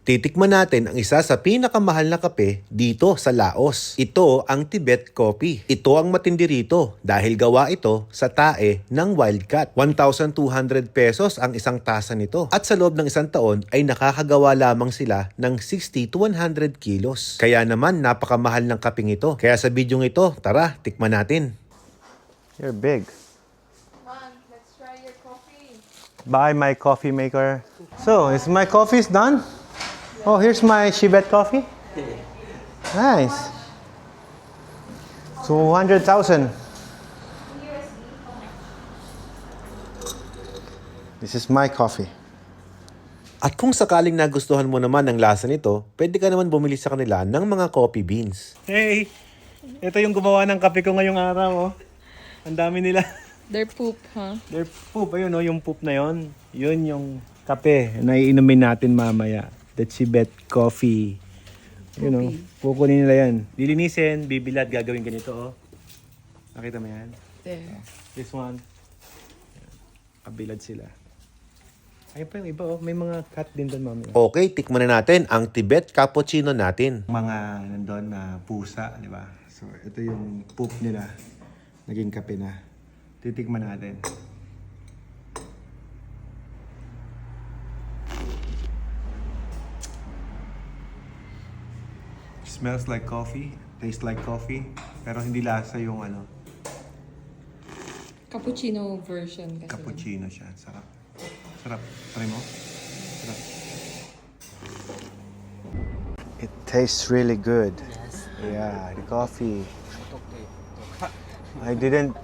Titikman natin ang isa sa pinakamahal na kape dito sa Laos. Ito ang Tibet Coffee. Ito ang matindi rito dahil gawa ito sa tae ng Wildcat. 1,200 pesos ang isang tasa nito. At sa loob ng isang taon ay nakakagawa lamang sila ng 60 to 100 kilos. Kaya naman napakamahal ng kapeng ito. Kaya sa bidyong ito, tara, tikman natin. You're big. Come on, let's try your coffee. Buy my coffee maker. So, is my coffee done? Oh, here's my Tibet coffee. Nice. 200,000. This is my coffee. At kung sakaling nagustuhan mo naman ang lasa nito, pwede ka naman bumili sa kanila ng mga coffee beans. Hey! Ito yung gumawa ng kape ko ngayong araw, oh. Ang dami nila. Their poop, huh? Their poop, ayun, oh, yung poop na yon. Yun yung kape na iinumin natin mamaya. The Tibet coffee. You know, kukunin nila yan. Lilinisin, bibilad, gagawin ganito, oh. Nakita mo yan? There. This one. Kabilad sila. Ayun pa yung iba, oh. May mga cut din doon, mami. Okay, tikman na natin ang Tibet cappuccino natin. Mga nandun na pusa, di ba? So, ito yung poop nila. Naging kape na. Titikman natin. Smells like coffee, tastes like coffee, pero hindi lasa yung ano, Cappuccino version kasi. cappuccino siya. Sarap. Sarap. Try mo. Sarap. It tastes really good. Yes. Yeah, the coffee. I didn't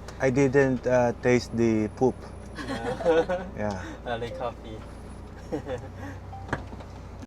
taste the poop. Yeah. I like coffee.